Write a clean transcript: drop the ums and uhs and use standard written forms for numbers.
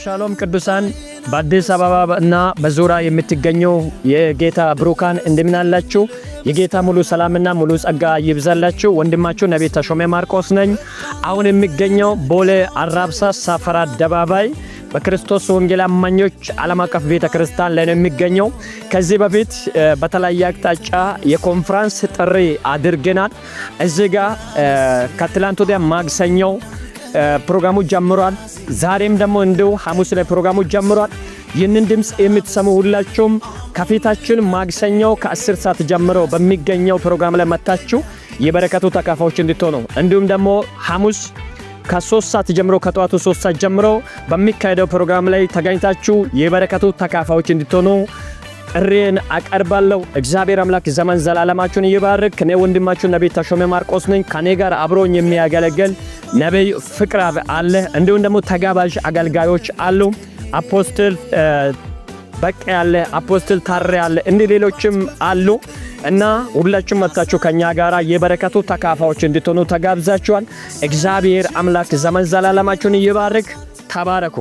ሻሎም ቅዱሳን በአዲስ አበባ እና በዙሪያ የምትገኙ የጌታ ብሩካን እንደምን አላችሁ? የጌታ ሙሉ ሰላምና ሙሉ ጸጋ ይብዛላችሁ። ወንድማችሁ ነብይ ተሾመ ማርቆስ ነኝ። አሁን የሚገኘው ቦሌ አራብሳ ሰፈራ አደባባይ በክርስቶስ ወንጌል አማኞች ዓለም አቀፍ ቤተክርስቲያን ላይ ነው የሚገኘው። ከዚህ በፊት በተለያየ አቅጣጫ የኮንፈረንስ ጥሪ አድርገናል። እዚህ ጋር ከትላንት ወዲያ ማክሰኞ ፕሮግራሙ ጀምሯል። ዛሬም ደግሞ እንደው ሐሙስ ላይ ፕሮግራሙ ጀምሯል። ይህንን ድምጽ የምትሰሙ ሁላችሁም ከፊታችን ማክሰኞ ከ10 ሰዓት ጀምሮ በሚገኘው ፕሮግራም ላይ መጣችሁ የበረከቱ ተካፋዮች እንድትሆኑ፣ እንዲሁም ደግሞ ሐሙስ ከ3 ሰዓት ጀምሮ ከጧቱ 3 ሰዓት ጀምሮ በሚካሄደው ፕሮግራም ላይ ተገኝታችሁ የበረከቱ ተካፋዮች እንድትሆኑ ጥሪን አቀርባለሁ። እግዚአብሔር አምላክ ዘመን ዘላለማችሁን ይባርክ። እኔ ወንድማችሁ ነብይ ተሾመ ማርቆስ ነኝ። ከኔ ጋር አብሮኝ የሚያገለግል ነብይ ፍቅር አለ፣ እንዲሁም ደግሞ ተጋባዥ አገልጋዮች አሉ። አፖስትል በቃ ያለ፣ አፖስትል ታሬ ያለ፣ እንዲህ ሌሎችም አሉ እና ሁላችሁም መጣችሁ ከኛ ጋራ የበረከቱ ተካፋዮች እንድትሆኑ ተጋብዛችኋል። እግዚአብሔር አምላክ ዘመን ዘላለማችሁን ይባርክ። ተባረኩ።